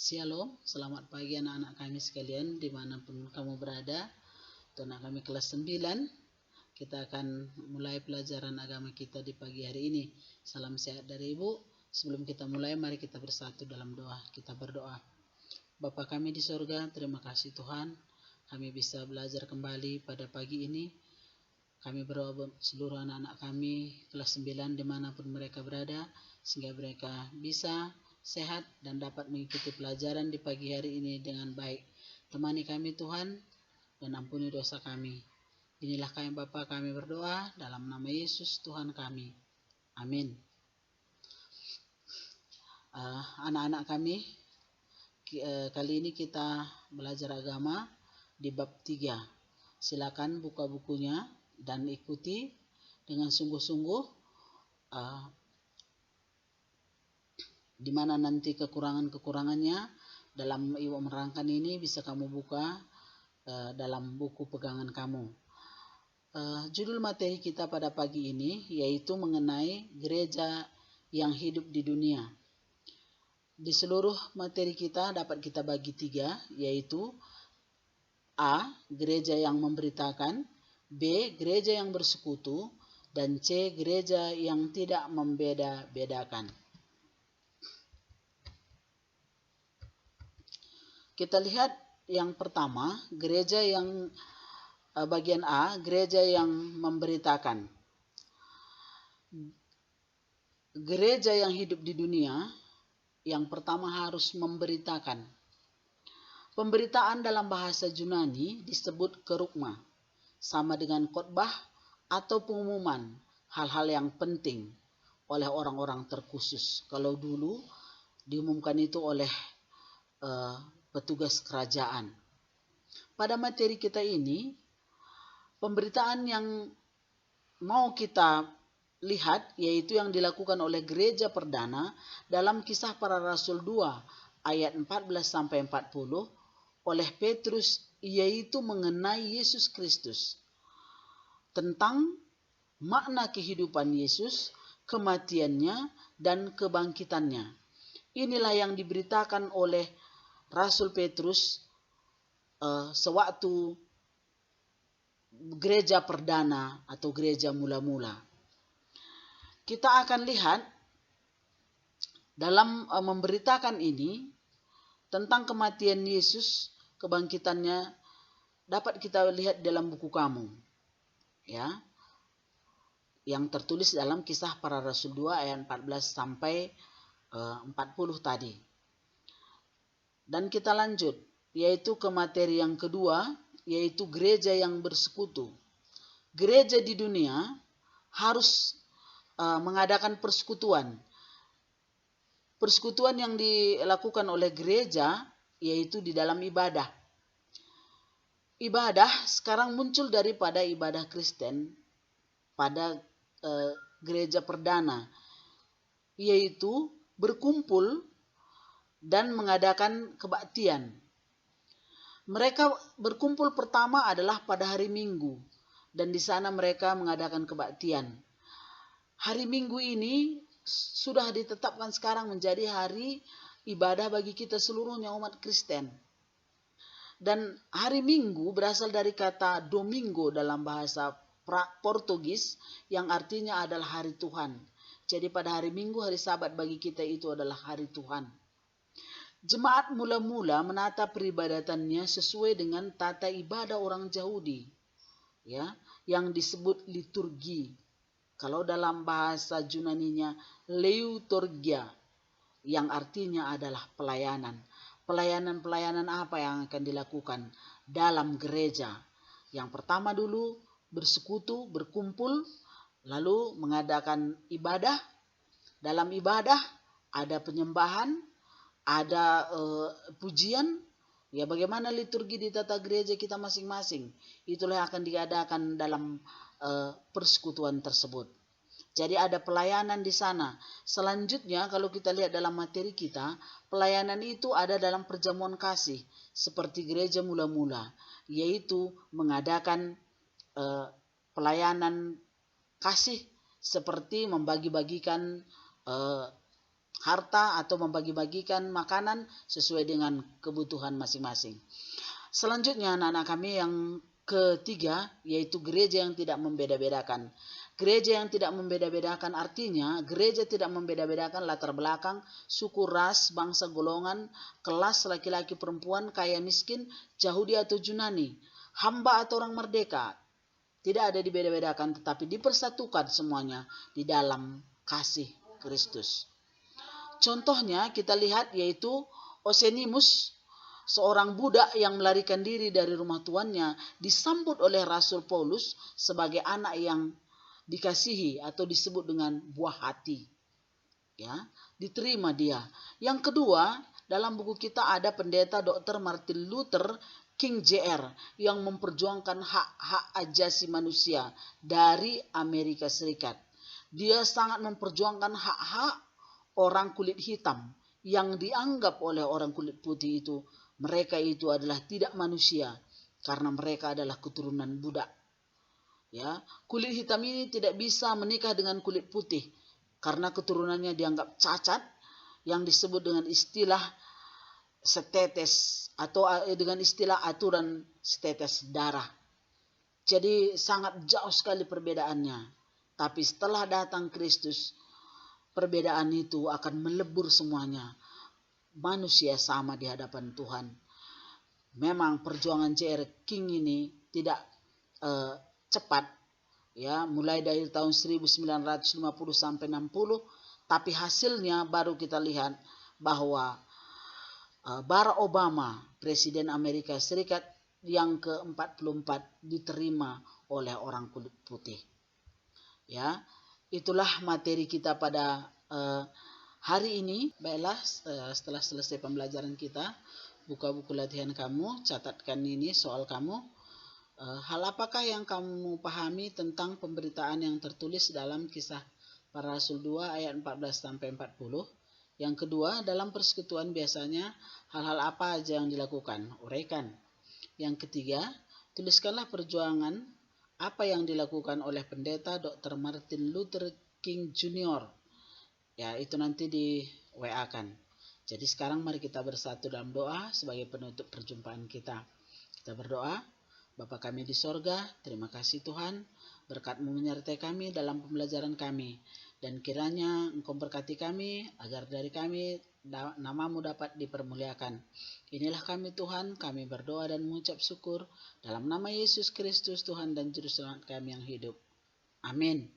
Shalom, selamat pagi anak-anak kami sekalian dimanapun kamu berada. Untuk anak kami kelas 9, kita akan mulai pelajaran agama kita di pagi hari ini. Salam sehat dari Ibu. Sebelum kita mulai, mari kita bersatu dalam doa. Kita berdoa. Bapa kami di sorga, terima kasih Tuhan, kami bisa belajar kembali pada pagi ini. Kami berdoa buat seluruh anak-anak kami kelas 9 dimanapun mereka berada, sehingga mereka bisa sehat dan dapat mengikuti pelajaran di pagi hari ini dengan baik. Temani kami Tuhan dan ampuni dosa kami. Inilah kami Bapa, kami berdoa dalam nama Yesus Tuhan kami. Amin. Anak-anak kami, kali ini kita belajar agama di bab 3. Silakan buka bukunya dan ikuti dengan sungguh-sungguh, di mana nanti kekurangan-kekurangannya dalam Ibu menerangkan ini bisa kamu buka dalam buku pegangan kamu. Judul materi kita pada pagi ini yaitu mengenai gereja yang hidup di dunia. Di seluruh materi kita dapat kita bagi 3, yaitu A. Gereja yang memberitakan, B. Gereja yang bersekutu, dan C. Gereja yang tidak membeda-bedakan. Kita lihat yang pertama, gereja yang bagian A, gereja yang memberitakan. Gereja yang hidup di dunia yang pertama harus memberitakan. Pemberitaan dalam bahasa Yunani disebut kerugma, sama dengan khotbah atau pengumuman hal-hal yang penting oleh orang-orang terkhusus. Kalau dulu diumumkan itu oleh petugas kerajaan. Pada materi kita ini, pemberitaan yang mau kita lihat yaitu yang dilakukan oleh gereja perdana dalam Kisah Para Rasul 2 ayat 14-40 oleh Petrus, yaitu mengenai Yesus Kristus, tentang makna kehidupan Yesus, kematiannya dan kebangkitannya. Inilah yang diberitakan oleh Rasul Petrus sewaktu gereja perdana atau gereja mula-mula. Kita akan lihat dalam memberitakan ini tentang kematian Yesus, kebangkitannya, dapat kita lihat dalam buku kamu, ya, yang tertulis dalam Kisah Para Rasul 2 ayat 14-40 tadi. Dan kita lanjut, yaitu ke materi yang kedua, yaitu gereja yang bersekutu. Gereja di dunia harus mengadakan persekutuan. Persekutuan yang dilakukan oleh gereja yaitu di dalam ibadah. Ibadah sekarang muncul daripada ibadah Kristen pada gereja perdana, yaitu berkumpul dan mengadakan kebaktian. Mereka berkumpul pertama adalah pada hari Minggu, dan di sana mereka mengadakan kebaktian. Hari Minggu ini sudah ditetapkan sekarang menjadi hari ibadah bagi kita seluruhnya umat Kristen. Dan hari Minggu berasal dari kata domingo dalam bahasa Portugis yang artinya adalah hari Tuhan. Jadi pada hari Minggu, hari Sabat bagi kita itu adalah hari Tuhan. Jemaat mula-mula menata peribadatannya sesuai dengan tata ibadah orang Yahudi, ya, yang disebut liturgi. Kalau dalam bahasa Yunaninya liturgia, yang artinya adalah pelayanan. Pelayanan apa yang akan dilakukan dalam gereja? Yang pertama dulu bersekutu, berkumpul, lalu mengadakan ibadah. Dalam ibadah ada penyembahan, ada pujian, ya, bagaimana liturgi di tata gereja kita masing-masing. Itulah yang akan diadakan dalam persekutuan tersebut. Jadi ada pelayanan di sana. Selanjutnya kalau kita lihat dalam materi kita, pelayanan itu ada dalam perjamuan kasih seperti gereja mula-mula, yaitu mengadakan pelayanan kasih seperti membagi-bagikan harta atau membagi-bagikan makanan sesuai dengan kebutuhan masing-masing. Selanjutnya anak-anak kami yang ketiga, yaitu gereja yang tidak membeda-bedakan. Gereja yang tidak membeda-bedakan artinya gereja tidak membeda-bedakan latar belakang, suku, ras, bangsa, golongan, kelas, laki-laki, perempuan, kaya, miskin, Yahudi atau Yunani, hamba atau orang merdeka. Tidak ada dibeda-bedakan, tetapi dipersatukan semuanya di dalam kasih Kristus. Contohnya kita lihat yaitu Osenimus, seorang budak yang melarikan diri dari rumah tuannya, disambut oleh Rasul Paulus sebagai anak yang dikasihi atau disebut dengan buah hati. Ya, diterima dia. Yang kedua, dalam buku kita ada pendeta Dr. Martin Luther King Jr. yang memperjuangkan hak-hak ajasi manusia dari Amerika Serikat. Dia sangat memperjuangkan hak-hak orang kulit hitam yang dianggap oleh orang kulit putih itu, mereka itu adalah tidak manusia karena mereka adalah keturunan budak. Ya, kulit hitam ini tidak bisa menikah dengan kulit putih karena keturunannya dianggap cacat, yang disebut dengan istilah setetes atau dengan istilah aturan setetes darah. Jadi sangat jauh sekali perbedaannya. Tapi setelah datang Kristus, perbedaan itu akan melebur semuanya. Manusia sama di hadapan Tuhan. Memang perjuangan J.R. King ini tidak cepat, ya, mulai dari tahun 1950 sampai 60, tapi hasilnya baru kita lihat bahwa Barack Obama, Presiden Amerika Serikat yang ke-44, diterima oleh orang kulit putih. Ya, itulah materi kita pada hari ini. Baiklah, setelah selesai pembelajaran kita, buka buku latihan kamu, catatkan ini soal kamu. Hal apakah yang kamu pahami tentang pemberitaan yang tertulis dalam Kisah Para Rasul 2 ayat 14-40? Yang kedua, dalam persekutuan biasanya hal-hal apa aja yang dilakukan? Uraikan. Yang ketiga, tuliskanlah perjuangan apa yang dilakukan oleh pendeta Dr. Martin Luther King Jr. Ya, itu nanti di WA-kan. Jadi sekarang mari kita bersatu dalam doa sebagai penutup perjumpaan kita. Kita berdoa. Bapa kami di sorga, terima kasih Tuhan, berkat-Mu menyertai kami dalam pembelajaran kami. Dan kiranya Engkau berkati kami, agar dari kami nama-Mu dapat dipermuliakan. Inilah kami Tuhan, kami berdoa dan mengucap syukur, dalam nama Yesus Kristus Tuhan dan Juru Selamat kami yang hidup. Amin.